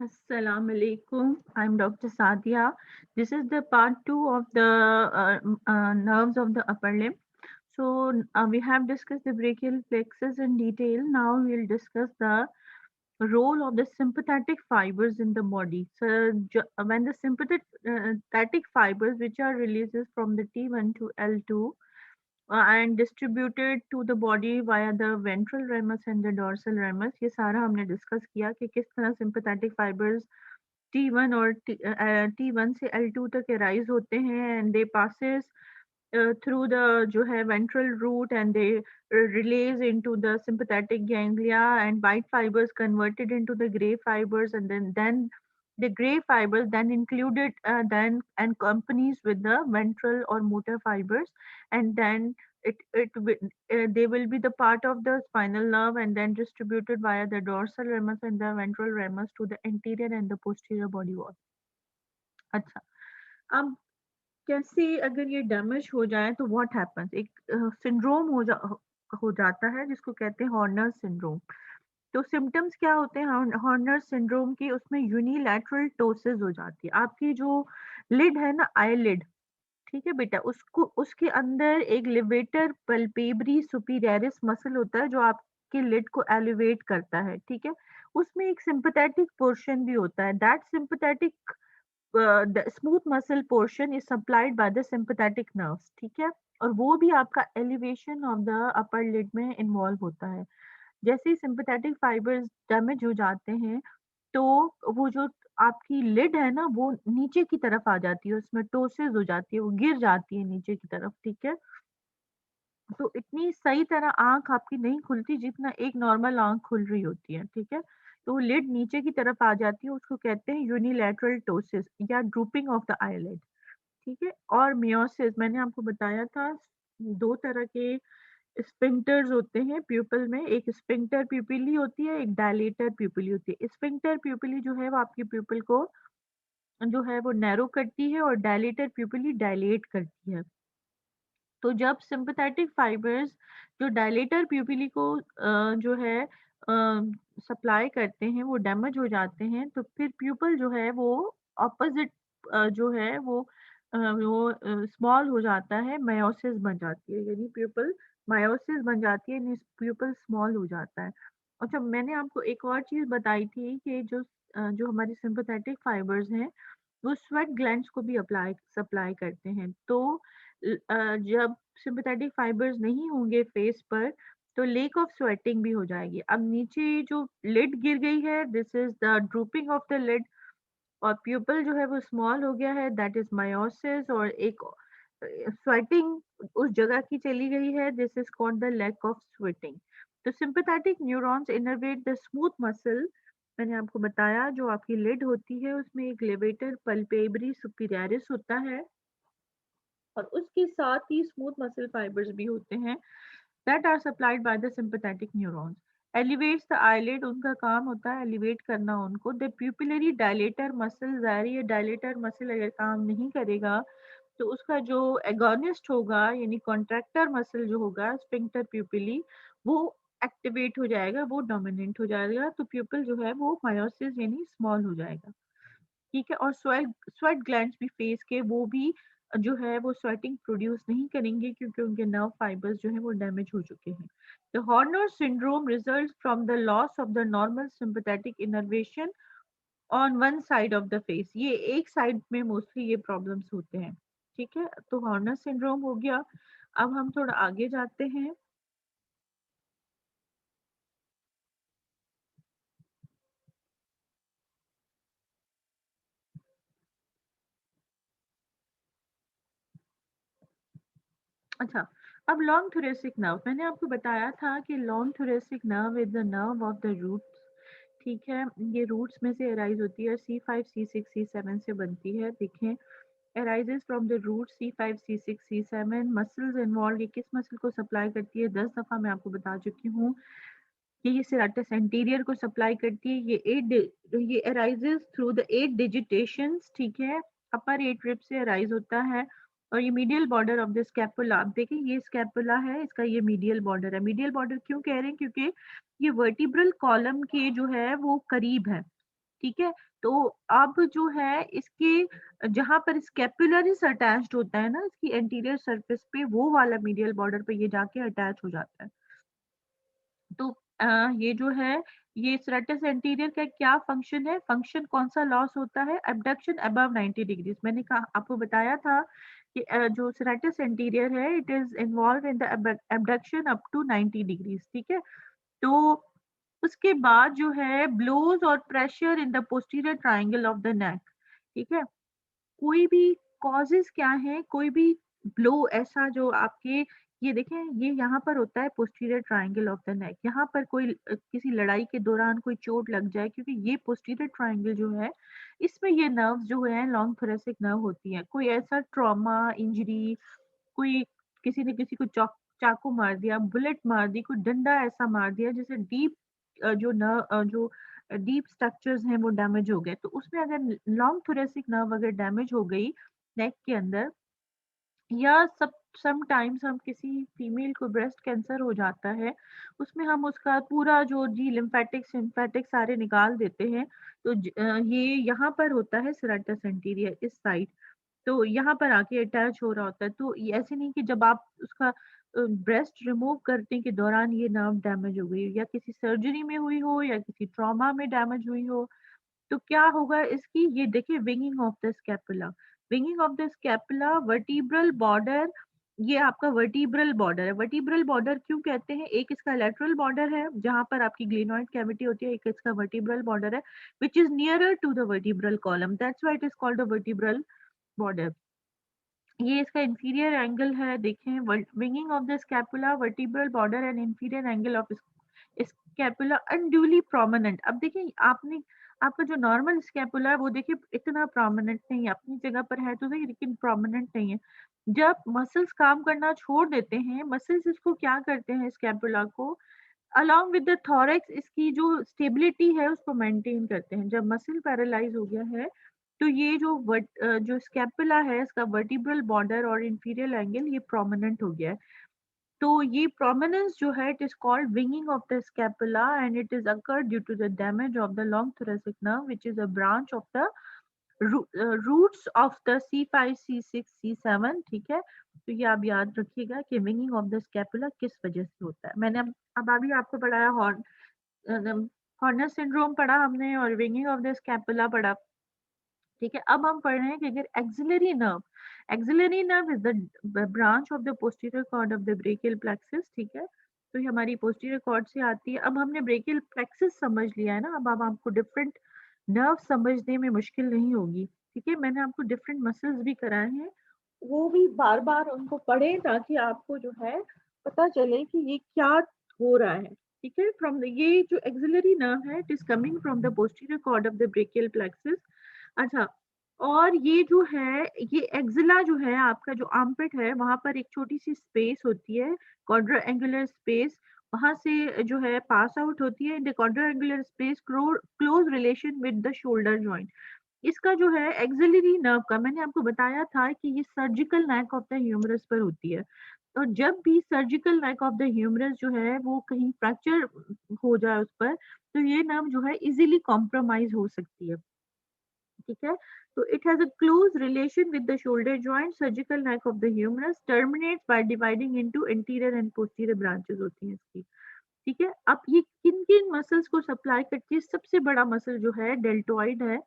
Assalamu alaikum. I'm Dr. Sadia. This is the part two of the nerves of the upper limb. So we have discussed the brachial plexus in detail. Now we'll discuss the role of the sympathetic fibers in the body. So when the sympathetic fibers, which are releases from the T1 to L2, and distributed to the body via the ventral ramus and the dorsal ramus, ये सारा हमने discuss किया कि किस तरह sympathetic fibers T1 और T1 से L2 तक arise होते हैं and they passes through the जो है ventral root and they release into the sympathetic ganglia and white fibers converted into the gray fibers and then the gray fibers then included then and companies with the ventral or motor fibers and then they will be the part of the spinal nerve and then distributed via the dorsal ramus and the ventral ramus to the anterior and the posterior body wall. अच्छा, अब कैसे अगर ये damage हो जाए तो what happens, एक syndrome हो जाता है जिसको कहते हैं हॉर्नर सिंड्रोम। तो सिम्टम्स क्या होते हैं हॉर्नर सिंड्रोम की? उसमें यूनिलैटरल टोसिस हो जाती है। आपकी जो लिड है ना, आईलिड, ठीक है बेटा, उसको उसके अंदर एक लिवेटर पल्पेब्री सुपीरियरिस मसल होता है जो आपके लिड को एलिवेट करता है, ठीक है। उसमें एक सिंपैथेटिक पोर्शन भी होता है। That sympathetic the smooth muscle portion is supplied by the sympathetic nerves, ठीक है। और वो भी आपका elevation of the upper lid में इन्वॉल्व होता है। जैसे ही सिंपैथेटिक फाइबर्स डैमेज हो जाते हैं तो वो जो आपकी लिड है ना वो नीचे की तरफ आ जाती है, उसमें टोसिस हो जाती है, वो गिर जाती है नीचे की तरफ, ठीक है। तो इतनी सही तरह आँख आपकी नहीं खुलती जितना एक नॉर्मल आँख खुल रही होती है, ठीक है? तो वो लिड नीचे की तरफ आ जाती है, उसको कहते हैं यूनिलैटरल टोसिस या ड्रूपिंग ऑफ द आईलिड, ठीक है? और मियोसिस मैंने आपको बताया था 2 तरह के स्फिंक्टर्स होते हैं प्यूपिल में, एक स्फिंक्टर प्यूपिली होती है, एक डायलेटर प्यूपिली होती है। स्फिंक्टर प्यूपिली जो है वो आपकी प्यूपिल को जो है वो नैरो करती है और डायलेटर प्यूपिली डायलेट करती है। तो जब सिंपैथेटिक फाइबर्स जो डायलेटर प्यूपिली को जो है सप्लाई करते हैं वो डैमेज हो जाते हैं तो फिर प्यूपल जो है वो ऑपोजिट जो है वो स्मॉल हो जाता है, मायोसिस बन जाती है, यानी प्यूपल मायोसिस बन जाती है, यानी प्यूपल स्मॉल हो जाता है। अच्छा, मैंने आपको एक और चीज बताई थी कि जो हमारे सिंपैथेटिक फाइबर्स हैं वो स्वेट ग्लैंड्स को भी अप्लाई सप्लाई करते हैं। तो जब सिंपैथेटिक फाइबर्स नहीं होंगे फेस पर तो लेक ऑफ स्वेटिंग भी हो जाएगी। अब नीचे जो लिड गिर गई है, this is the drooping of the lid, और प्यूपल जो है वो स्मॉल हो गया है, दैट इज मायोसिस, और एक स्वेटिंग उस जगह की चली गई है, this is called the lack of sweating. तो sympathetic neurons innervate the smooth muscle. मैंने आपको बताया जो आपकी लिड होती है उसमें एक लेवेटर पल्पेब्री सुपीरियरिस होता है और उसके साथ ही स्मूथ मसल फाइबर्स भी होते हैं that are supplied by the sympathetic neurons. Elevates the eyelid, उनका काम होता है एलिवेट करना उनको। द प्यूपिलरी डायलेटर मसल, ज़ाहिर है डायलेटर मसल अगर काम नहीं करेगा तो उसका जो एगोनिस्ट होगा यानी कॉन्ट्रैक्टर मसल जो होगा स्फिंक्टर प्यूपिली, वो एक्टिवेट हो जाएगा, वो डोमिनेंट हो जाएगा, तो प्यूपिल जो है वो मायोसिस यानी स्मॉल हो जाएगा, ठीक है। और स्वेट स्वेट ग्लैंड्स भी फेस के वो भी जो है वो स्वेटिंग प्रोड्यूस नहीं करेंगे क्योंकि उनके नर्व फाइबर्स जो है वो डैमेज हो चुके हैं। The Horner syndrome results from the loss of the normal sympathetic innervation on one side of the face. ये एक साइड में मोस्टली ये प्रॉब्लम्स होते हैं, ठीक है। तो हॉर्नर सिंड्रोम हो गया। अब हम थोड़ा आगे जाते हैं। अच्छा, अब लॉन्ग थोरेसिक नर्व, मैंने आपको बताया था कि long thoracic nerve is the nerve of the roots, ठीक है। ये रूट्स में से अराइज होती है, C5 C6 C7 से बनती है, देखें। arises from the root C5 C6 C7। Muscles involve, ये किस मसल को सप्लाई करती है? 10 दफा मैं आपको बता चुकी हूँ कि ये सेरेटस एंटीरियर को सप्लाई करती है। ये arises थ्रू द 8 डिजिटेशंस, ठीक है। अपर 8 रिब से अराइज होता है और ये medial border of the scapula, आप देखें ये स्कैपुला है, इसका ये मीडियल बॉर्डर है। मीडियल बॉर्डर क्यों कह रहे हैं? क्योंकि ये वर्टिब्रल कॉलम के जो है वो करीब है, ठीक है। तो अब जो है इसके जहां पर स्कैपुलरिस अटैच्ड होता है ना इसकी एंटीरियर सरफेस पे, वो वाला मीडियल बॉर्डर पे ये जाके अटैच हो जाता है। तो ये जो है ये सेरेटस एंटीरियर का क्या फंक्शन है, फंक्शन कौन सा लॉस होता है, एबडक्शन अबव 90 डिग्रीज। मैंने कहा आपको बताया था कि जो सेरेटस एंटीरियर है it is involve in the abduction up to 90 degrees, ठीक है। तो उसके बाद जो है ब्लोज और pressure in the posterior triangle of the neck, ठीक है। कोई भी कॉजेस क्या है, कोई भी ब्लो ऐसा जो आपके, ये देखें ये यहाँ पर होता है पोस्टीरियर ट्रायंगल ऑफ द नेक, यहाँ पर कोई किसी लड़ाई के दौरान कोई चोट लग जाए, क्योंकि ये पोस्टीरियर ट्रायंगल जो है इसमें ये नर्व्स जो है लॉन्ग थोरेसिक नर्व होती है। कोई ऐसा ट्रॉमा इंजरी, कोई किसी ने किसी को चाकू मार दिया, बुलेट मार दी, कोई डंडा ऐसा मार दिया जैसे डीप जो डीप स्ट्रक्चर्स हैं वो डैमेज हो गए, तो उसमें अगर लॉन्ग थोरेसिक नर्व अगर डैमेज हो गई नेक के अंदर, या सब समटाइम्स हम किसी फीमेल को ब्रेस्ट कैंसर हो जाता है, उसमें हम उसका पूरा जो जी लिम्फेटिक सिम्फेटिक सारे निकाल देते हैं। तो ये यहाँ पर होता है सेरेटस एंटीरियर इस साइड, तो यहाँ पर आके अटैच हो रहा होता है। तो ये ऐसे नहीं कि जब आप उसका ब्रेस्ट रिमूव करने के दौरान ये नर्व डैमेज हो गई, या किसी सर्जरी में हुई हो, या किसी ट्रॉमा में डैमेज हुई हो, तो क्या होगा इसकी, ये देखिए winging of the scapula, winging of the scapula, vertebral border, ये आपका वर्टिब्रल बॉर्डर है। वर्टिब्रल बॉर्डर क्यों कहते हैं, एक इसका लेटरल बॉर्डर है जहां पर आपकी ग्लेनोइड कैविटी होती है, एक इसका वर्टिब्रल बॉर्डर है which is nearer to the vertebral column, that's why it is called the vertebral border. ये इसका इंफीरियर एंगल है, देखें winging of the scapula, vertebral border and inferior angle of scapula unduly prominent. अब देखिए आपने आपका जो नॉर्मल स्कैपुला है वो देखिए इतना प्रोमिनेंट नहीं है, अपनी जगह पर है तो सही लेकिन प्रोमिनेंट नहीं है। जब मसल्स काम करना छोड़ देते हैं, मसल्स इसको क्या करते हैं स्कैपुला को अलोंग विद द थोरैक्स इसकी जो स्टेबिलिटी है उसको मेंटेन करते हैं। जब मसल पैरालाइज हो गया है तो ये जो स्कैपुला है इसका वर्टिब्रल बॉर्डर और इंफीरियर एंगल ये प्रोमिनेंट हो गया है। तो ये प्रोमिनेंस जो है it is called winging of the scapula and it is occur due to the damage of the long thoracic nerve which is a branch of the roots of the C5 C6 C7, ठीक है। तो ये आप याद रखिएगा कि winging of the scapula किस वजह से होता है। मैंने अब अभी आपको पढ़ाया हॉर्नर सिंड्रोम पढ़ा हमने और विंगिंग ऑफ द स्कैपुला पढ़ा, ठीक है। अब हम पढ़ रहे हैं कि अगर axillary nerve is the branch of the posterior cord of the brachial plexus, ठीक है। तो ये हमारी पोस्टीरियर कॉर्ड से आती है। अब हमने ब्रेकियल प्लेक्सस समझ लिया है ना, अब आपको डिफरेंट नर्व समझने में मुश्किल नहीं होगी, ठीक है। मैंने आपको डिफरेंट मसल्स भी कराए हैं, वो भी बार बार उनको पढ़े ताकि आपको जो है पता चले कि ये क्या हो रहा है, ठीक है। फ्रॉम द ये जो एक्सिलरी नर्व है it is coming from the posterior cord of the brachial plexus. अच्छा, और ये जो है ये एक्सिला जो है आपका जो आर्मपिट है वहां पर एक छोटी सी स्पेस होती है, क्वाड्रेंगुलर स्पेस, वहां से जो है पास आउट होती है in the quadrangular space close relation with the shoulder joint. इसका जो है एक्सिलरी नर्व का मैंने आपको बताया था कि ये surgical neck of the humerus पर होती है। और जब भी surgical neck of the humerus जो है वो कहीं फ्रैक्चर हो जाए उस पर, तो ये नर्व जो है इजीली कॉम्प्रोमाइज हो सकती है, ठीक है। तो it has a close relation with the shoulder joint, surgical neck of the humerus terminates by dividing into interior and posterior branches होती हैं इसकी, ठीक है। अब ये किन किन मसल्स को सप्लाई करती है, सबसे बड़ा मसल जो है डेल्टोइड है,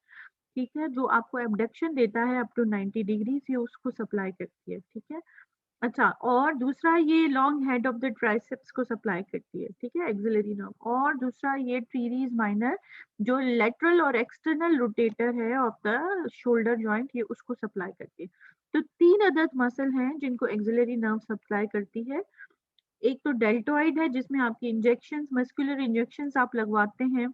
ठीक है, जो आपको एबडक्शन देता है अप टू 90 डिग्रीज, ये उसको सप्लाई करती है, ठीक है। अच्छा, और दूसरा ये long head of the triceps को सप्लाई करती है, ठीक है, एक्सिलरी नर्व। और दूसरा ये टीरीज माइनर जो लेटरल और एक्सटर्नल रोटेटर है ऑफ द शोल्डर जॉइंट, ये उसको सप्लाई करती है। तो तीन अदद मसल हैं जिनको एक्सिलरी नर्व सप्लाई करती है। एक तो डेल्टोइड है जिसमें आपकी इंजेक्शंस मस्कुलर इंजेक्शंस आप लगवाते हैं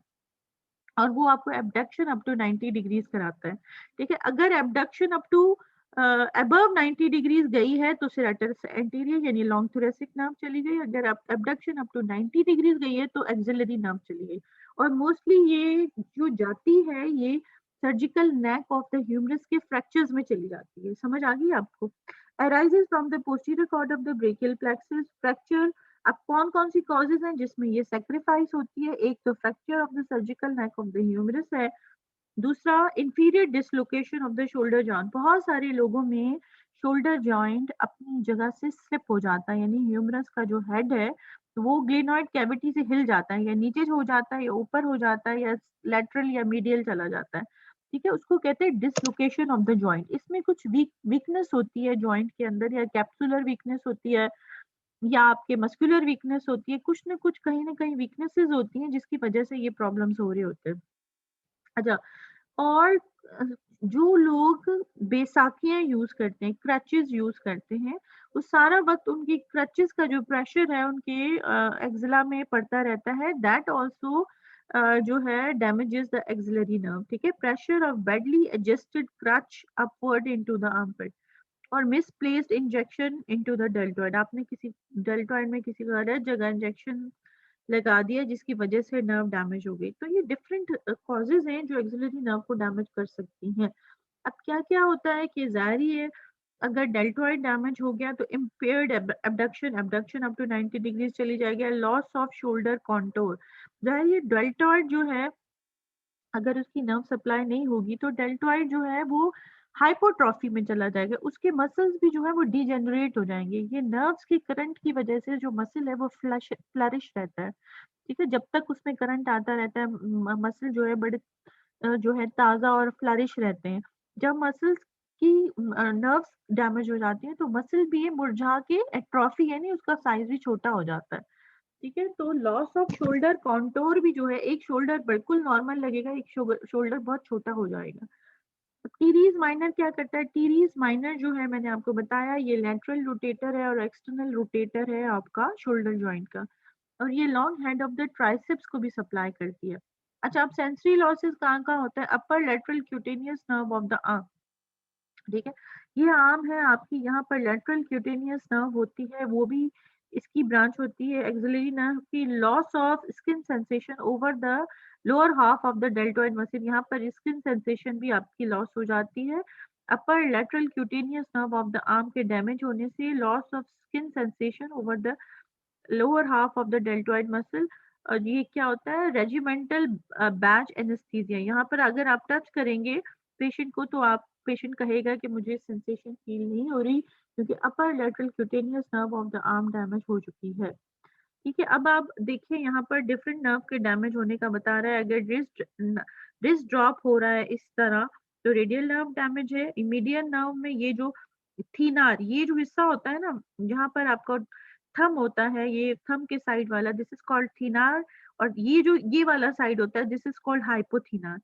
और वो आपको एबडक्शन अप टू 90 डिग्रीज कराता है, ठीक है। अगर abduction up to above 90 degrees गई है तो सेरेटस एंटीरियर यानी लॉन्ग थोरेसिक नर्व चली गई, अगर एबडक्शन अप टू 90 डिग्रीज गई है तो एक्सिलरी नर्व चली गई। और मोस्टली ये जो जाती है ये surgical neck of the humerus के फ्रैक्चर्स में चली जाती है, समझ आ गई आपको। Arises from the posterior cord of the brachial plexus fracture. अब कौन कौन सी कॉजेज हैं जिसमें ये सेक्रीफाइस होती है, एक तो fracture of the surgical neck of the humerus है, दूसरा inferior dislocation of the shoulder joint, बहुत सारे लोगों में शोल्डर जॉइंट अपनी जगह से स्लिप हो जाता है, यानी ह्यूमरस का जो हेड है वो ग्लेनॉइड कैविटी से हिल जाता है, या नीचे हो जाता है या ऊपर हो जाता है या लेटरल या मीडियल चला जाता है। ठीक है, उसको कहते हैं डिसलोकेशन ऑफ द जॉइंट। इसमें कुछ वीकनेस होती है जॉइंट के अंदर, या कैप्सुलर वीकनेस होती है या आपके मस्कुलर वीकनेस होती है, कुछ ना कुछ कहीं ना कहीं वीकनेसेस होती हैं जिसकी वजह से ये प्रॉब्लम्स हो रहे होते हैं। अच्छा, और जो लोग बैसाखियाँ यूज़ करते हैं, क्रचेज़ यूज़ करते हैं, वो सारा वक़्त उनकी क्रचेज़ का जो प्रेशर है उनके एक्सिला में पड़ता रहता है, दैट आल्सो जो है डैमेजेस द एक्सिलरी नर्व। ठीक है, pressure of badly adjusted crutch upward into the armpit और misplaced injection into the deltoid. आपने किसी डेल्टॉइड में किसी गलत जगह इंजेक्शन लगा दिया जिसकी वजह से नर्व डैमेज हो गई। तो ये डिफरेंट कॉजेज हैं जो एक्सिलरी नर्व को डैमेज कर सकती हैं। अब क्या क्या होता है कि जाहिर ही है, अगर डेल्टॉइड डैमेज हो गया तो impaired abduction abduction up to 90 degrees चली जाएगी, लॉस ऑफ शोल्डर कॉन्टोर। जाहिर है डेल्टॉइड जो है, अगर उसकी नर्व सप्लाई नहीं होगी तो डेल्टॉइड जो है वो हाइपोट्रॉफी में चला जाएगा, उसके मसल्स भी जो है वो डीजेनरेट हो जाएंगे। ये नर्व्स की करंट की वजह से जो मसल है वो फ्लरिश रहता है। ठीक है, जब तक उसमें करंट आता रहता है मसल जो है बड़े जो है ताज़ा और फ्लरिश रहते हैं। जब मसल्स की नर्व्स डैमेज हो जाती हैं तो मसल भी ये मुरझा के एट्रोफी, यानी उसका साइज भी छोटा हो जाता है। ठीक है, तो लॉस ऑफ शोल्डर कॉन्टोर भी जो है, एक शोल्डर बिल्कुल नॉर्मल लगेगा, एक शोल्डर बहुत छोटा हो जाएगा। टीरीज माइनर क्या करता है? टीरीज माइनर जो है मैंने आपको बताया, ये लेटरल रोटेटर है और एक्सटर्नल रोटेटर है आपका शोल्डर जॉइंट का, और ये long head of the triceps को भी सप्लाई करती है। अच्छा, अब सेंसरी लॉसेस कहाँ कहाँ होता है? Upper lateral cutaneous nerve of the arm. ठीक है, ये आर्म है आपकी, यहाँ पर लेटरल क्यूटेनियस नर्व होती है, वो भी इसकी ब्रांच होती है एक्सिलरी नर्व की। Loss of skin sensation over the lower half of the deltoid muscle, यहाँ पर स्किन सेंसेशन भी आपकी लॉस हो जाती है। Upper lateral cutaneous nerve of the arm के डैमेज होने से loss of skin sensation over the lower half of the deltoid muscle. और ये क्या होता है? Regimental badge anaesthesia. यहाँ पर अगर आप टच करेंगे पेशेंट को तो आप पेशेंट कहेगा कि मुझे सेंसेशन फील नहीं हो रही, क्योंकि upper lateral cutaneous nerve of the arm damage हो चुकी है। ठीक है, अब आप देखिए यहाँ पर डिफरेंट नर्व के डैमेज होने का बता रहा है। अगर रिस्ट ड्रॉप हो रहा है इस तरह तो रेडियल नर्व डैमेज है। मीडियन नर्व में ये जो थीनार, ये जो हिस्सा होता है ना जहाँ पर आपका थम होता है, ये थम के साइड वाला, दिस इज कॉल्ड थीनार। और ये जो ये वाला साइड होता है दिस इज कॉल्ड हाइपोथीनार।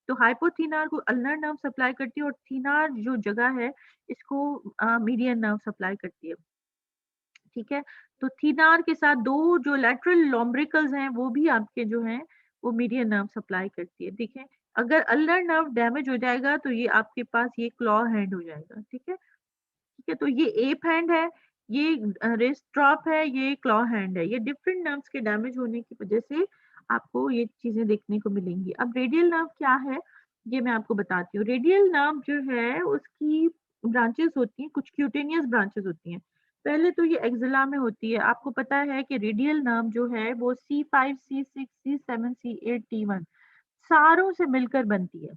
तो हाइपोथीनार को अल्नर नर्व सप्लाई करती है और थीनार जो जगह है इसको मीडियन नर्व सप्लाई करती है। ठीक है, तो थीनार के साथ दो जो लेटरल लॉम्ब्रिकल्स हैं वो भी आपके जो हैं वो मीडियन नर्व सप्लाई करती है। ठीक है, अगर अल्नर नर्व डैमेज हो जाएगा तो ये आपके पास ये क्लॉ हैंड हो जाएगा। ठीक है, तो ये एप हैंड है, ये रिस्ट ड्रॉप है, ये क्लॉ हैंड है। ये डिफरेंट नर्व्स के डैमेज होने की वजह से आपको ये चीजें देखने को मिलेंगी। अब रेडियल नर्व क्या है ये मैं आपको बताती हूँ। रेडियल नर्व जो है उसकी ब्रांचेस होती हैं, कुछ क्यूटेनियस ब्रांचेस होती हैं। पहले तो ये एक्सिला में होती है। आपको पता है कि रेडियल नर्व जो है वो C5 C6 C7 C8 T1 सारों से मिलकर बनती है।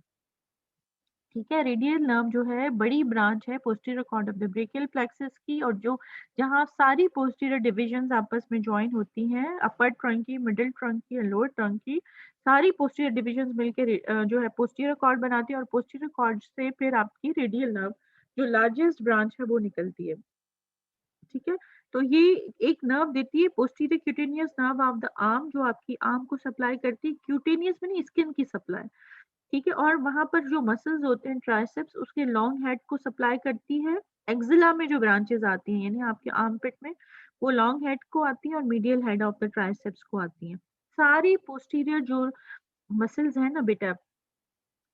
ठीक है, रेडियल नर्व जो है बड़ी ब्रांच है posterior cord of the brachial plexus की, और जो जहाँ सारी पोस्टीरियर डिविजन्स आपस में ज्वाइन होती हैं, अपर ट्रंक की, मिडिल ट्रंक की, लोअर ट्रंक की, सारी पोस्टीरियर डिविजन्स मिलकर जो है पोस्टीरियर कॉर्ड बनाती है, और पोस्टीरियर कॉर्ड से फिर आपकी रेडियल नर्व जो लार्जेस्ट ब्रांच है वो निकलती है। ठीक है, तो ये एक नर्व देती है posterior cutaneous nerve of the arm, जो आपकी आर्म को सप्लाई करती है, क्यूटेनियस में नहीं, स्किन की सप्लाई। ठीक है, और वहां पर जो मसल्स होते हैं ट्राइसेप्स उसके लॉन्ग हेड को सप्लाई करती है। एक्सिला में जो ब्रांचेस आती हैं यानी आपके आर्मपिट में, वो लॉन्ग हेड को आती हैं और medial head of the triceps को आती हैं। सारी पोस्टीरियर जो मसल्स हैं ना बेटा,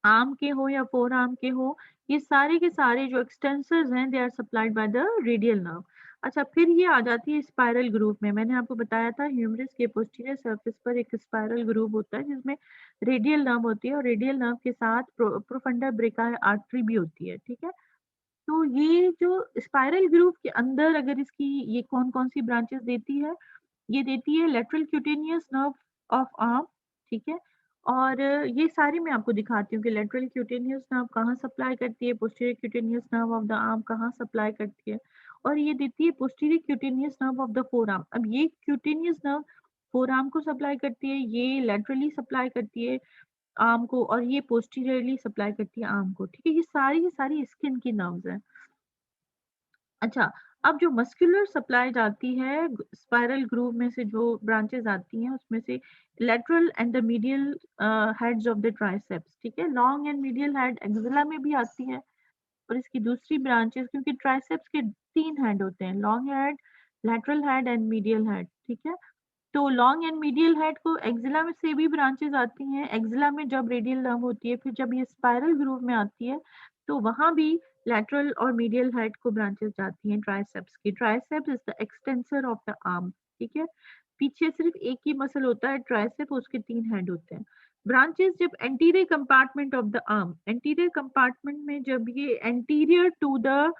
आर्म के हो या फोर आर्म के हो, ये सारे के सारे जो एक्सटेंसर्स हैं they are supplied by the radial nerve. अच्छा, फिर ये आ जाती है स्पाइरल ग्रूव में। मैंने आपको बताया था ह्यूमरस के पोस्टीरियर सरफेस पर एक स्पाइरल ग्रूव होता है जिसमें रेडियल नर्व होती है, और रेडियल नर्व के साथ प्रोफंडर ब्रेका आर्टरी भी होती है। ठीक है, तो ये जो स्पाइरल ग्रूव के अंदर अगर इसकी ये कौन कौन सी ब्रांचेस देती है, ये देती है lateral cutaneous nerve of arm. ठीक है, और ये सारी मैं आपको दिखाती हूँ कि लेटरल क्यूटेनियस नर्व कहाँ सप्लाई करती है, posterior cutaneous nerve of the arm कहाँ सप्लाई करती है, और ये देती है posterior cutaneous nerve of the forearm. अब ये क्यूटेनियस नर्व फोरआर्म को सप्लाई करती है, ये लेटरली सप्लाई करती है आर्म को, और ये पोस्टीरियरली सप्लाई करती है आर्म को। ठीक है, ये सारी स्किन की नर्व्स हैं। अच्छा, अब जो मस्कुलर सप्लाई जाती है स्पाइरल ग्रूव में से जो ब्रांचेस आती हैं उसमें से lateral and the medial heads of the triceps. ठीक है, long and medial head axilla में भी आती है, और इसकी दूसरी ब्रांचेस, क्योंकि ट्राइसेप्स के 3 हेड होते हैं, long head, lateral head and medial head. ठीक है, तो लॉन्ग एंड मीडियल हेड को एक्सिला में से भी ब्रांचेस आती हैं। एक्सिला में जब रेडियल नर्व होती है, फिर जब ये स्पाइरल ग्रूव में आती है तो वहां भी लैटरल और मीडियल हेड को ब्रांचेस जाती हैं ट्राइसेप्स की। Triceps is the extensor of the arm. ठीक है, पीछे सिर्फ एक ही मसल होता है ट्राइसेप, उसके 3 हेड होते हैं। ब्रांचेस जब anterior compartment of the arm, anterior compartment में जब ये anterior to the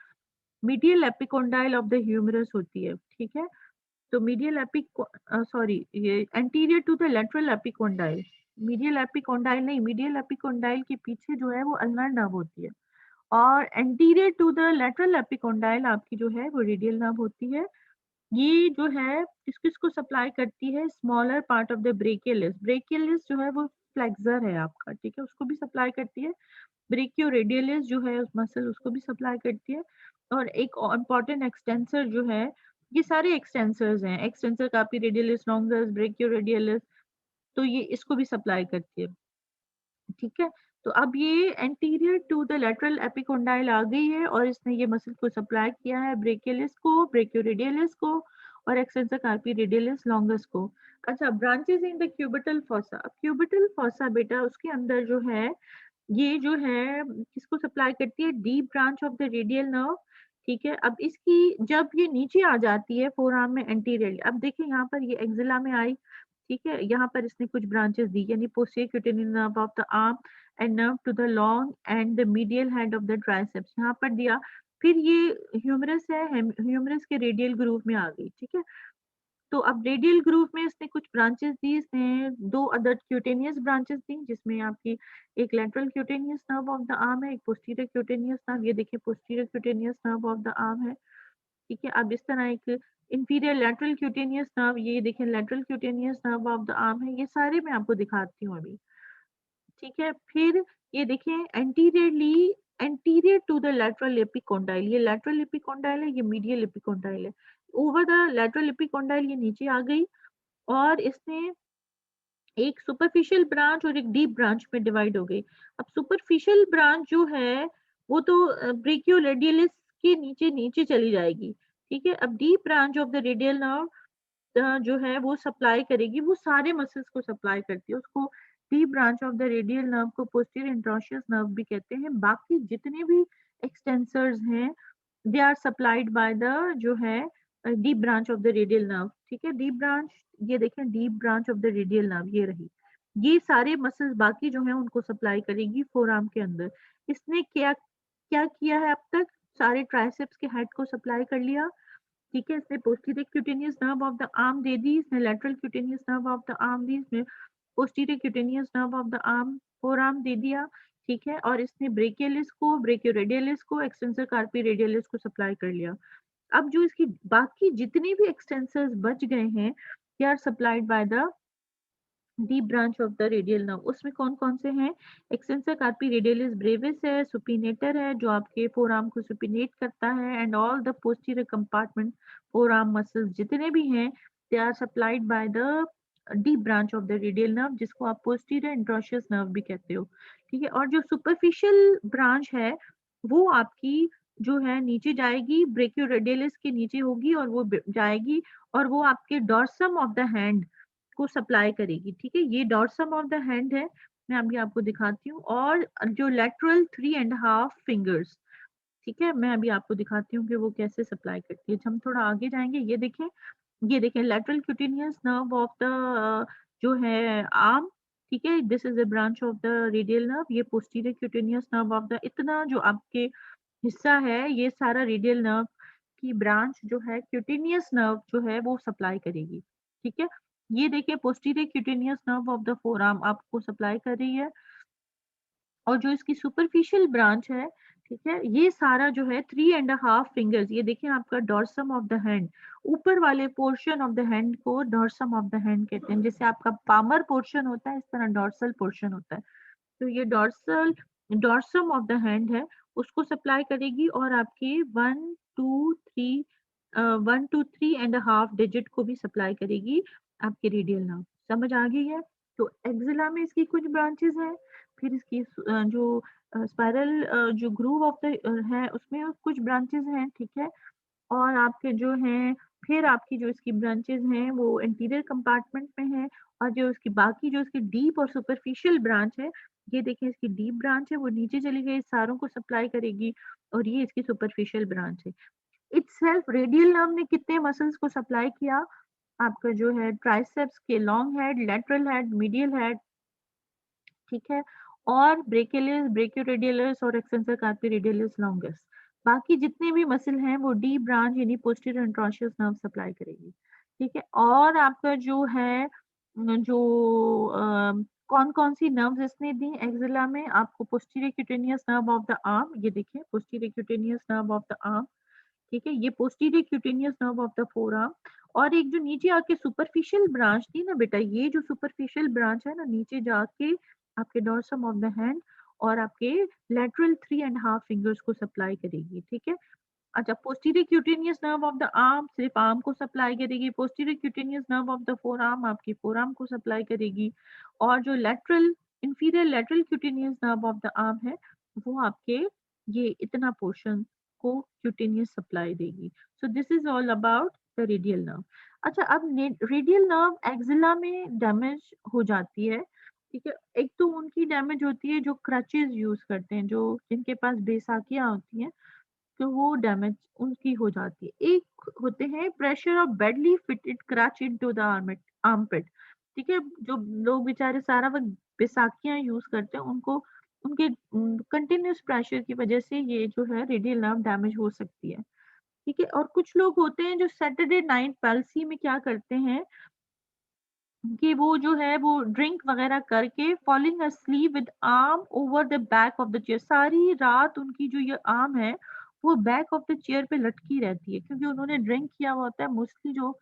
medial epicondyle of the humerus होती है। ठीक है, तो मीडियल एपिक सॉरी ये anterior to the lateral epicondyle, medial epicondyle नहीं, मीडियल एपिकोंडाइल के पीछे जो है वो अल्नर नर्व होती है, और anterior to the lateral epicondyle आपकी जो है वो रेडियल नर्व होती है। ये जो है किस किस को सप्लाई करती है, smaller part of the brachialis. Brachialis जो है वो फ्लेक्सर है आपका, ठीक है, उसको भी सप्लाई करती है। ब्रेकियो रेडियलिस जो है उस मसल, उसको भी सप्लाई करती है। और एक इम्पॉर्टेंट एक्सटेंसर जो है, ये सारे एक्सटेंसर्स हैं, extensor carpi radialis longus ब्रेकियो radialis, तो ये इसको भी सप्लाई करती है। ठीक है, तो अब ये anterior to the lateral epicondyle आ गई है, और इसने ये मसल को सप्लाई किया है, ब्रेकियलिस को, ब्रेकियो रेडियलिस को, और एक्सटेंसर कार्पी रेडियलिस लॉन्गस को। अच्छा, branches in the cubital fossa. अब क्यूबिटल फॉसा बेटा उसके अंदर जो है, ये जो है किसको सप्लाई करती है, deep branch of the radial nerve. ठीक है, अब इसकी जब ये नीचे आ जाती है फोर आर्म में एंटीरियर, अब देखिए यहाँ पर ये एक्सिला में आई। ठीक है, यहाँ पर इसने कुछ ब्रांचेस दी, यानी posterior cutaneous nerve of the arm and nerve to the long and the medial head of the triceps, यहाँ पर दिया। फिर ये ह्यूमरस है, ह्यूमरस के रेडियल ग्रूव में आ गई। ठीक है, तो अब रेडियल ग्रूव में इसने कुछ ब्रांचेस दी, इसने 2 अदर क्यूटेनियस ब्रांचेस दी, जिसमें आपकी एक lateral cutaneous nerve of the arm है, एक पोस्टीरियर क्यूटेनियस नर्व, ये देखिए posterior cutaneous nerve of the arm है। ठीक है, अब इस तरह एक इंफीरियर लेटरल क्यूटेनियस नर्व, ये देखिए lateral cutaneous nerve of the arm है। ये सारे मैं आपको दिखाती हूँ अभी। ठीक है, फिर ये देखिए anteriorly, anterior to the lateral epicondyle, ये लेटरल एपिकोंडाइल है, ये मीडियल एपिकोंडाइल है। ओवर द लेटरल एपिकोंडाइल ये नीचे आ गई, और इसने एक सुपरफिशियल ब्रांच और एक डीप ब्रांच में डिवाइड हो गई। अब सुपरफिशियल ब्रांच जो है वो तो ब्रेकियो रेडियलिस के नीचे नीचे चली जाएगी। ठीक है, अब deep branch of the radial nerve जो है वो सप्लाई करेगी, वो सारे मसल्स को सप्लाई करती है, उसको deep branch of the radial nerve को पोस्टीरियर इंट्रोशियस नर्व भी कहते हैं। बाकी जितने भी एक्सटेंसर्स हैं they are supplied by the जो है deep branch of the radial nerve. ठीक है, डीप ब्रांच, ये देखें deep branch of the radial nerve ये रही, ये सारे मसल्स बाकी जो है उनको सप्लाई करेगी फोर आर्म के अंदर। इसने क्या क्या किया है अब तक, सारे ट्राइसेप्स के हेड को सप्लाई कर लिया। ठीक है, इसने posterior cutaneous nerve of the arm दे दी, इसने lateral cutaneous nerve of the arm दी, इसने posterior cutaneous nerve of the arm forearm दे दिया। ठीक है, और इसने ब्रेकियलिस को, ब्रेकियोरेडियलिस को, एक्सटेंसर कार्पी रेडियलिस को सप्लाई कर लिया। अब जो इसकी बाकी जितने भी एक्सटेंसर्स बच गए हैं, they are supplied by the deep branch of the radial nerve. उसमें कौन कौन से हैं, एक्सटेंसर कार्पी रेडियलिस ब्रेविस है, सुपिनेटर है जो आपके फोर आर्म को सुपिनेट करता है, and all the posterior compartment forearm muscles जितने भी हैं they are supplied by the deep branch of the radial nerve, जिसको आप पोस्टीरियर इंट्रोशियस नर्व भी कहते हो। ठीक है, और जो सुपरफिशियल ब्रांच है वो आपकी जो है नीचे जाएगी, ब्रेकियोरेडियलिस के नीचे होगी, और वो जाएगी, और वो आपके डॉर्सम ऑफ द हैंड को सप्लाई करेगी। ठीक है, ये डॉर्सम ऑफ द हैंड है, मैं अभी आपको दिखाती हूँ। और जो लेटरल 3.5 फिंगर्स, ठीक है, मैं अभी आपको दिखाती हूँ कि वो कैसे सप्लाई करती है। हम थोड़ा आगे जाएंगे, ये देखें lateral cutaneous nerve of the जो है आर्म। ठीक है, this is a branch of the radial nerve, ये posterior cutaneous nerve of the, इतना जो आपके हिस्सा है ये सारा रेडियल नर्व की ब्रांच जो है क्यूटेनियस नर्व जो है वो सप्लाई करेगी। ठीक है, ये देखिए posterior cutaneous nerve of the forearm आपको सप्लाई कर रही है, और जो इसकी सुपरफिशियल ब्रांच है, ठीक है, ये सारा जो है 3.5 फिंगर्स, ये देखिए आपका डॉर्सम ऑफ द हैंड, ऊपर वाले पोर्शन ऑफ द हैंड को डॉर्सम ऑफ द हैंड कहते हैं। जैसे आपका पामर पोर्शन होता है, इस तरह डॉर्सल पोर्शन होता है। तो ये डॉर्सम ऑफ द हैंड है, उसको सप्लाई करेगी, और आपके 1 2 3 1 2 3.5 डिजिट को भी सप्लाई करेगी आपके रेडियल नर्व। समझ आ गई है? तो एक्सिला में इसकी कुछ ब्रांचेस हैं, फिर इसकी जो स्पाइरल जो ग्रूव ऑफ द है उसमें कुछ ब्रांचेस हैं, ठीक है। और आपके जो हैं, फिर आपकी जो इसकी ब्रांचेस हैं वो इंटीरियर कंपार्टमेंट में है, और जो इसकी बाकी जो इसकी डीप और सुपरफिशियल ब्रांच है, ये देखिए इसकी डीप ब्रांच है वो नीचे चली गई, सारों को सप्लाई करेगी, और ये इसकी सुपरफिशियल ब्रांच है। इटसेल्फ रेडियल नर्व ने कितने मसल्स को सप्लाई किया? आपका जो है ट्राइसेप्स के long head, lateral head, medial head, ठीक है, और ब्रेकियलिस, ब्रेकियोरेडियलिस और एक्सटेंसर कार्पी रेडियलिस लॉन्गिस। बाकी जितने भी मसल हैं वो डी ब्रांच यानी पोस्टीरियर इंट्रोशियस नर्व सप्लाई करेगी, ठीक है। और आपका जो है जो कौन कौन सी नर्व्स इसने दी एक्सिला में आपको? Posterior cutaneous nerve of the arm, ये देखिए posterior cutaneous nerve of the arm, ठीक है, ये posterior cutaneous nerve of the forearm. और एक जो नीचे आके सुपरफिशियल ब्रांच थी ना बेटा, ये जो सुपरफिशियल ब्रांच है ना, नीचे जाके आपके डॉर्सम ऑफ द हैंड और आपके लेटरल 3.5 फिंगर्स को सप्लाई करेगी, ठीक है। अच्छा, posterior cutaneous nerve of the arm सिर्फ आर्म को सप्लाई करेगी, posterior cutaneous nerve of the forearm आपकी फोरआर्म को सप्लाई करेगी, और जो lateral inferior lateral cutaneous nerve of the arm है वो आपके ये इतना पोर्शन को क्यूटेनियस सप्लाई देगी। So this is all about the radial nerve. अच्छा, अब रेडियल नर्व एक्सिला में डैमेज हो जाती है, ठीक है। एक तो उनकी डैमेज होती है जो क्रचेस यूज करते हैं, जो जिनके पास बेसाखियां होती हैं, तो वो डैमेज उनकी हो जाती है। एक होते हैं pressure of badly fitted crutch into the armpit, ठीक है। जो लोग बेचारे सारा वक्त बैसाखियां यूज करते हैं, उनको उनके कंटिन्यूस प्रेशर की वजह से ये जो है रेडियल नर्व डैमेज हो सकती है, ठीक है। और कुछ लोग होते हैं जो सैटरडे नाइट पैल्सी में क्या करते हैं कि वो जो है वो ड्रिंक वगैरह करके falling asleep with arm over the back of the chair, सारी रात उनकी जो ये आर्म है वो बैक ऑफ द चेयर पे लटकी रहती है, क्योंकि उन्होंने ड्रिंक किया हुआ होता है। मोस्टली जो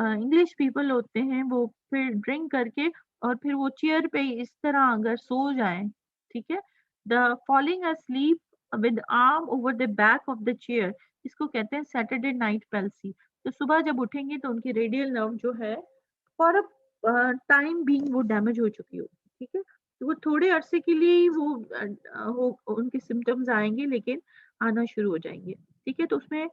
इंग्लिश पीपल होते हैं वो फिर ड्रिंक करके और फिर वो चेयर पे इस तरह अगर सो जाएं, ठीक है, the falling asleep with arm over the back of the chair, इसको कहते हैं सैटरडे नाइट पैल्सी। तो सुबह जब उठेंगे तो उनकी रेडियल नर्व जो है फॉर टाइम बीइंग वो डैमेज हो चुकी होगी, ठीक है। तो वो थोड़े अरसे के लिए ही वो उनके सिम्टम्स आएंगे, लेकिन आना शुरू हो जाएंगे, ठीक है। तो उसमें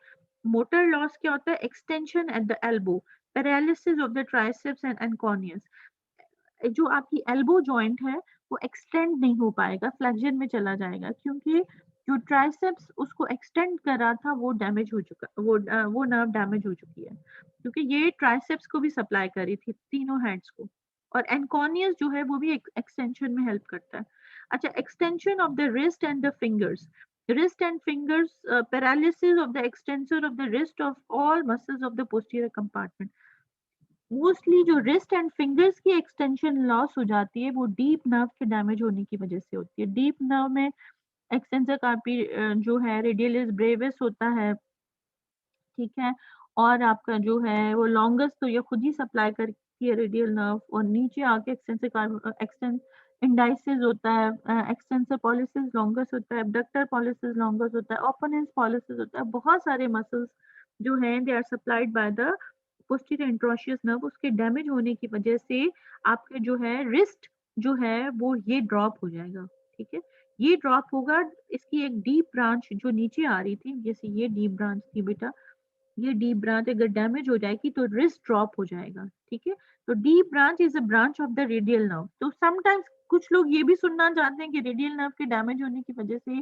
मोटर लॉस क्या होता है? Extension at the elbow, paralysis of the triceps and anconeus, जो आपकी एल्बो जॉइंट है वो एक्सटेंड नहीं हो पाएगा, फ्लेक्शन में चला जाएगा, क्योंकि जो ट्राइसेप्स उसको एक्सटेंड कर रहा था वो डैमेज हो चुका, वो नर्व डैमेज हो चुकी है, क्योंकि ये ट्राइसेप्स को भी सप्लाई कर रही थी, तीनों हैंड्स को। और एनकॉनियस जो है वो भी एक्सटेंशन में हेल्प करता है। अच्छा, extension of the wrist and the fingers, wrist and fingers paralysis of the extensor of the wrist of all muscles of the posterior compartment। Mostly जो रिस्ट एंड फिंगर्स की एक्सटेंशन लॉस हो जाती है वो deep nerve के damage होने की वजह से होती है। डीप नर्व में एक्सटेंसर कार्पी जो है रेडियलिस ब्रेविस होता है, ठीक है। और आपका जो है वो लॉन्गेस्ट तो ये खुद ही सप्लाई करती है रेडियल नर्व, और नीचे आके एक्सटेंस इंडाइसिस होता है, एक्सटेंसर पॉलिसिस लॉन्गस होता है, एब्डक्टर पॉलिसिस लॉन्गस होता है, ओपोनेंस पॉलिसिस होता है। बहुत सारे मसल्स जो हैं they are supplied by the posterior interosseous nerve, उसके डैमेज होने की वजह से आपके जो है रिस्ट जो है वो ये ड्रॉप हो जाएगा, ठीक है। ये ड्रॉप होगा, इसकी एक डीप ब्रांच जो नीचे आ रही थी, जैसे ये डीप ब्रांच थी बेटा, ये डीप ब्रांच अगर डैमेज हो जाएगी तो रिस्ट ड्रॉप हो जाएगा, ठीक है। तो deep branch is a branch of the radial nerve. तो समटाइम्स कुछ लोग ये भी सुनना चाहते हैं कि रेडियल नर्व के डैमेज होने की वजह से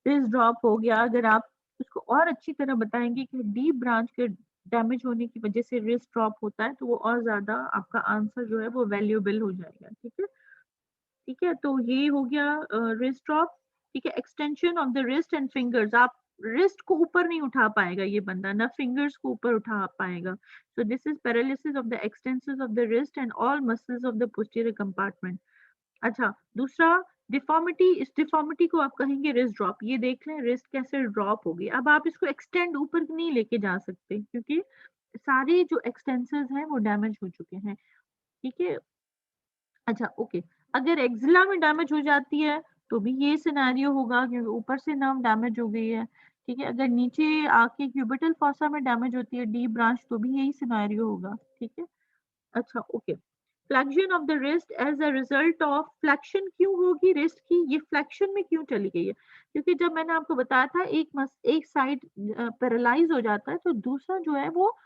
रिस्ट ड्रॉप हो गया। अगर आप उसको और अच्छी तरह बताएंगे कि डीप ब्रांच के डैमेज होने की वजह से रिस्ट ड्रॉप होता है, तो वो और ज्यादा आपका आंसर जो है वो वैल्यूएबल हो जाएगा, ठीक है। ठीक है, तो ये हो गया रिस्ट ड्रॉप, ठीक है। Extension of the wrist and fingers, आप रिस्ट को ऊपर नहीं उठा पाएगा ये बंदा, ना फिंगर्स को ऊपर उठा पाएगा। So this is paralysis of the extensors of the wrist and all muscles of the posterior compartment. अच्छा, दूसरा डिफॉर्मिटी, इस डिफॉर्मिटी को आप कहेंगे रिस्ट ड्रॉप। ये देख लें रिस्ट कैसे ड्रॉप होगी। अब आप इसको एक्सटेंड ऊपर नहीं लेके जा सकते क्योंकि सारे जो एक्सटेंसर्स हैं वो डैमेज हो चुके हैं, ठीक है। अच्छा ओके, अगर एक्जिला में डैमेज हो जाती है तो भी ये सिनेरियो होगा क्योंकि ऊपर से नर्व डैमेज हो गई है, ठीक है। अगर नीचे आके क्यूबिटल फॉसा में डैमेज होती है डी ब्रांच तो भी यही सिनेरियो होगा, ठीक है। अच्छा okay, flexion of the wrist as a result of, flexion क्यों होगी रिस्ट की, ये फ्लेक्शन में क्यों चली गई है? क्योंकि जब मैंने आपको बताया था एक साइड पैरालाइज हो जाता है तो दूसरा जो है वो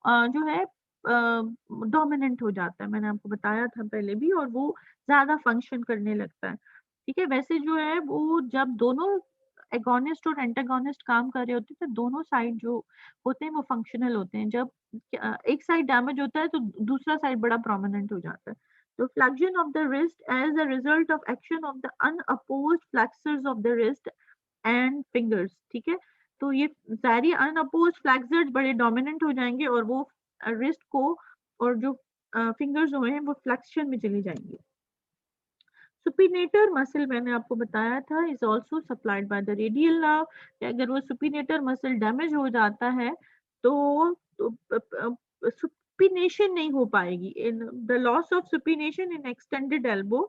जो है डोमिनेंट हो जाता है, मैंने आपको बताया था पहले भी, और वो ज्यादा फंक्शन करने लगता है, ठीक है। वैसे जो है वो जब दोनों एगोनिस्ट और एंटागोनिस्ट काम कर रहे होते हैं तो दोनों साइड जो होते हैं वो फंक्शनल होते हैं। जब एक साइड डैमेज होता है तो दूसरा साइड बड़ा प्रोमिनेंट हो जाता है। तो flexion of the wrist as a result of action of the unopposed flexors of the wrist and fingers, ठीक है। तो ये सारी अनअपोज्ड फ्लेक्सर्स बड़े डोमिनेंट हो जाएंगे और वो रिस्ट को और जो फिंगर्स हुए हैं वो फ्लेक्शन में चली जाएंगी। सुपिनेटर मसल मैंने आपको बताया था is also supplied by the radial nerve. अगर वो सुपिनेटर मसल डैमेज हो जाता है तो सुपिनेशन नहीं हो पाएगी, in the loss of supination in extended elbow,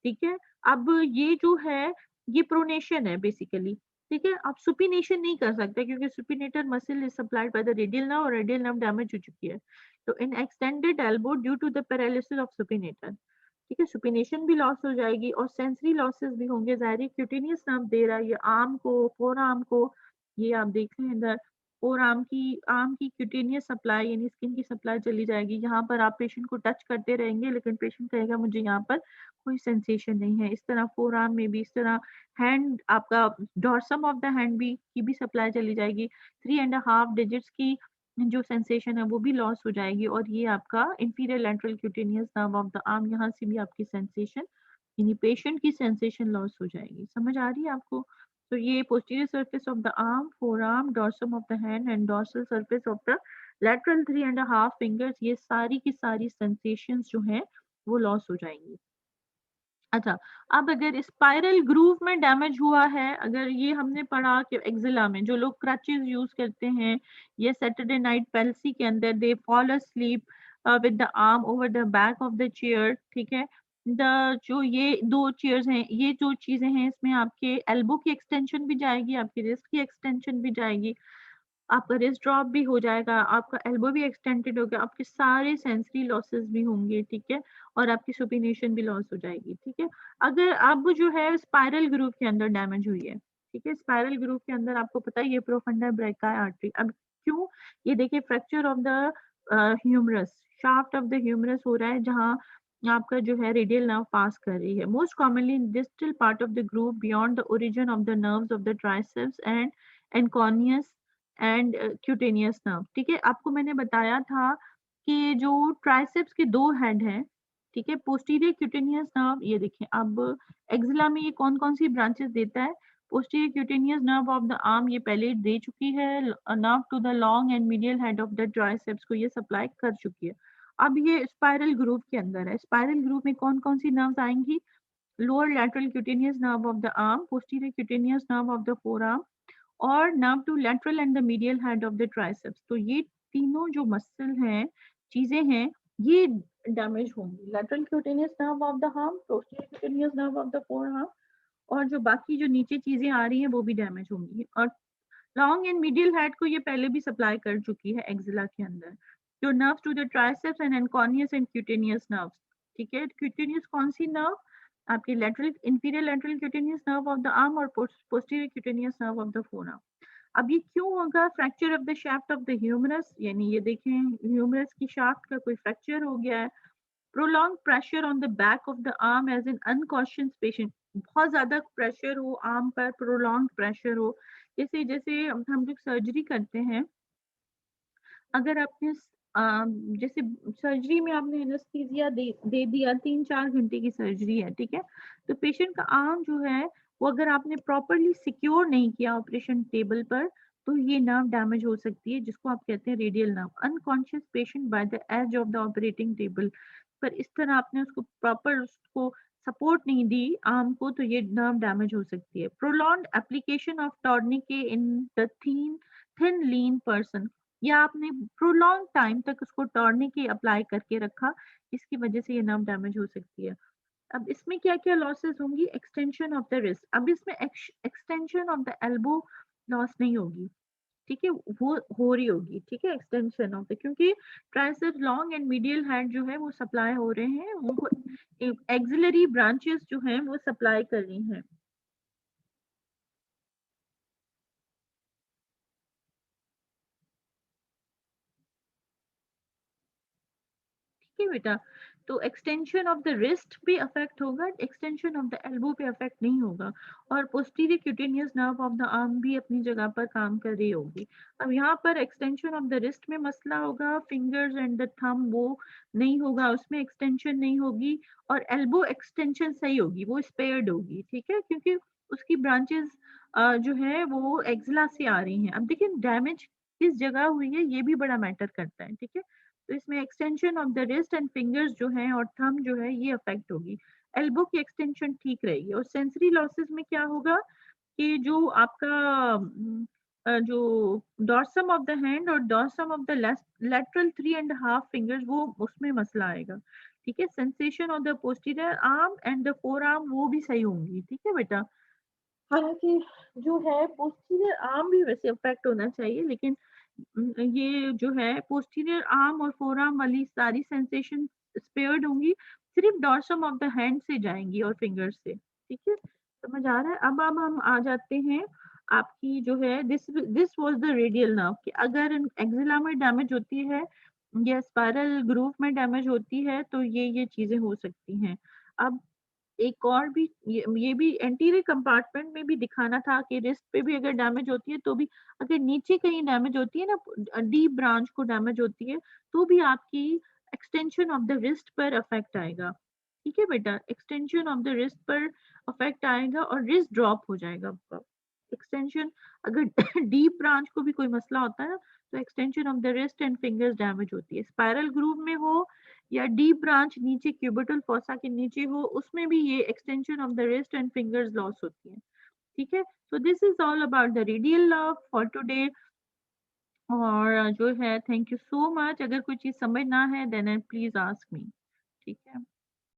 ठीक है। अब ये जो है ये प्रोनेशन है बेसिकली, ठीक है। आप सुपिनेशन नहीं कर सकते क्योंकि supinator muscle is supplied by the radial nerve और रेडियल नर्व डैमेज हो चुकी है। तो in extended elbow due to the paralysis of supinator, ठीक है, सुपिनेशन भी लॉस हो जाएगी और सेंसरी लॉसेस भी होंगे। जाहिर है क्यूटेनियस नर्व दे रहा है ये आर्म को, फोर आर्म को, ये आप देख रहे हैं इधर फोर आर्म की क्यूटेनियस सप्लाई यानी स्किन की सप्लाई चली जाएगी। यहाँ पर आप पेशेंट को टच करते रहेंगे लेकिन पेशेंट कहेगा मुझे यहाँ पर कोई सेंसेशन नहीं है। इस तरह फोर आर्म में भी, इस तरह हैंड आपका डॉर्सम ऑफ द हैंड भी की भी सप्लाई चली जाएगी। 3.5 डिजिट्स की जो सेंसेशन है वो भी लॉस हो जाएगी और ये आपका inferior lateral cutaneous nerve of the arm, यहाँ से भी आपकी सेंसेशन यानी पेशेंट की सेंसेशन लॉस हो जाएगी। समझ आ रही है आपको? तो ये posterior surface of the arm, four arm, dorsum of the hand and dorsal surface of the lateral 3.5 fingers, ये सारी की सारी सेंसेशंस जो हैं वो लॉस हो जाएंगी। अच्छा, अब अगर स्पाइरल ग्रूव में डैमेज हुआ है, अगर ये हमने पढ़ा कि एक्जिला में जो लोग क्रचेस यूज करते हैं या सैटरडे नाइट पेल्सी के अंदर they fall asleep with the arm over the back of the chair, ठीक है। द जो ये दो चेयर्स हैं, ये जो चीजें हैं इसमें आपके एल्बो की एक्सटेंशन भी जाएगी, आपकी रिस्ट की एक्सटेंशन भी जाएगी, आपका रिस्ट ड्रॉप भी हो जाएगा, आपका एल्बो भी एक्सटेंडेड हो गया, आपके सारे सेंसरी लॉसेस भी होंगे, ठीक है, और आपकी सुपिनेशन भी लॉस हो जाएगी, ठीक है। अगर अब जो है स्पाइरल ग्रूव के अंदर डैमेज हुई है, ठीक है, स्पाइरल ग्रूव के अंदर आपको पता है ये प्रोफंडा ब्रेका आर्टरी। अब क्यों, ये देखिए fracture of the humerus, shaft of the humerus हो रहा है जहाँ आपका जो है रेडियल नर्व पास कर रही है। Most commonly in distal part of the groove beyond the origin of the nerves of the triceps and anconeus and cutaneous nerve, ठीक है। आपको मैंने बताया था कि जो ट्राइसेप्स के दो हेड हैं, ठीक है, पोस्टीरियर क्यूटेनियस नर्व, ये देखिए अब एक्सिला में ये कौन कौन सी ब्रांचेस देता है। Posterior cutaneous nerve of the arm ये पहले दे चुकी है, nerve to the long and medial head of the triceps को ये सप्लाई कर चुकी है। अब ये स्पाइरल ग्रूव के अंदर है, स्पाइरल ग्रूव में कौन कौन सी नर्व्स आएंगी, lower lateral cutaneous nerve of the arm, posterior cutaneous nerve of the forearm और nerve to lateral and the medial head of the triceps. तो ये तीनों जो मसल हैं, चीजें हैं, ये डैमेज होंगी। Lateral cutaneous nerve of the arm, posterior cutaneous nerve of the forearm और जो बाकी जो नीचे चीजें आ रही हैं वो भी डैमेज होंगी। और लॉन्ग एंड मीडियल हेड को ये पहले भी सप्लाई कर चुकी है एक्सिला के अंदर। जो nerve to the triceps and anconeus and cutaneous nerves, ठीक है। क्यूटेनियस कौन सी नर्व, आपकी lateral inferior lateral cutaneous nerve of the arm और posterior cutaneous nerve of the forearm. अब ये क्यों होगा, fracture of the shaft of the humerus, यानी ये देखें ह्यूमरस की शाफ्ट का कोई फ्रैक्चर हो गया है। Prolong pressure on the back of the arm as an unconscious patient, बहुत ज्यादा प्रेशर हो आर्म पर, प्रोलॉन्ग प्रेशर हो, जैसे जैसे हम लोग सर्जरी करते हैं, अगर आपने जैसे सर्जरी में आपने एनेस्थीसिया दे दिया, 3-4 घंटे की सर्जरी है, ठीक है, तो पेशेंट का आर्म जो है वो अगर आपने प्रॉपरली सिक्योर नहीं किया ऑपरेशन टेबल पर, तो ये नर्व डैमेज हो सकती है, जिसको आप कहते हैं radial nerve. Unconscious patient by the edge of the operating table, पर इस तरह आपने उसको प्रॉपर उसको सपोर्ट नहीं दी आर्म को, तो ये नर्व डैमेज हो सकती है। Prolong application of tourniquet in the thin lean person, या आपने प्रोलॉन्ग टाइम तक उसको टॉर्निके अप्लाई करके रखा, इसकी वजह से ये नर्व डैमेज हो सकती है। अब इसमें क्या क्या लॉसेस होंगी? Extension of the wrist. अब इसमें extension of the elbow loss नहीं होगी, ठीक है, वो हो रही होगी, ठीक है, एक्सटेंशन ऑफ द, क्योंकि triceps long and medial head जो है वो सप्लाई हो रहे हैं, उनको एक्सिलरी ब्रांचेस जो हैं वो सप्लाई कर रही हैं। ठीक है बेटा, तो एक्सटेंशन ऑफ द रिस्ट पे अफेक्ट होगा, एक्सटेंशन ऑफ द एल्बो पे अफेक्ट नहीं होगा। और posterior cutaneous nerve of the arm भी अपनी जगह पर काम कर रही होगी। अब यहाँ पर एक्सटेंशन ऑफ द रिस्ट में मसला होगा, फिंगर्स एंड द थंब वो नहीं होगा, उसमें एक्सटेंशन नहीं होगी। और एल्बो एक्सटेंशन सही होगी, वो स्पेयर्ड होगी, ठीक है, क्योंकि उसकी ब्रांचेस जो है वो एक्सिला से आ रही हैं। अब देखिए डैमेज किस जगह हुई है ये भी बड़ा मैटर करता है, ठीक है। तो इसमें extension of the wrist and fingers जो है और थंब जो है ये अफेक्ट होगी। एल्बो की एक्सटेंशन ठीक रहेगी। और सेंसरी लॉसेस में क्या होगा कि जो आपका जो डॉर्सम ऑफ द हैंड और dorsum of the lateral 3.5 fingers, वो उसमें मसला आएगा, ठीक है। Sensation of the posterior arm and the four arm वो भी सही होंगी, ठीक है बेटा। हालांकि जो है पोस्टीरियर आर्म भी वैसे अफेक्ट होना चाहिए, लेकिन ये जो है पोस्टीरियर आर्म और फोर आर्म वाली सारी सेंसेशन स्पेयर्ड होंगी, सिर्फ डॉर्सम ऑफ द हैंड से जाएंगी और फिंगर से, ठीक है, समझ आ रहा है। अब हम आ जाते हैं आपकी जो है this was the radial nerve, कि अगर एक्सिला में डैमेज होती है या स्पाइरल ग्रूव में डैमेज होती है तो ये चीजें हो सकती हैं। अब एक और भी ये भी एंटीरियर कंपार्टमेंट में भी दिखाना था कि रिस्ट पे भी अगर डैमेज होती है तो भी, अगर नीचे कहीं डैमेज होती है ना, डीप ब्रांच को डैमेज होती है, तो भी आपकी एक्सटेंशन ऑफ द रिस्ट पर अफेक्ट आएगा, ठीक है बेटा, एक्सटेंशन ऑफ द रिस्ट पर अफेक्ट आएगा और रिस्ट ड्रॉप हो जाएगा आपका। एक्सटेंशन अगर डीप ब्रांच को भी कोई मसला होता है ना, तो extension of the wrist and fingers damage होती है। स्पाइरल ग्रूव में हो या डीप ब्रांच नीचे क्यूबिटल फोसा के नीचे हो, उसमें भी ये extension of the wrist and fingers loss होती है, ठीक है। So this is all about the radial love for today. और जो है थैंक यू सो मच। अगर कोई चीज समझ ना है देन प्लीज आस्क मी, ठीक है।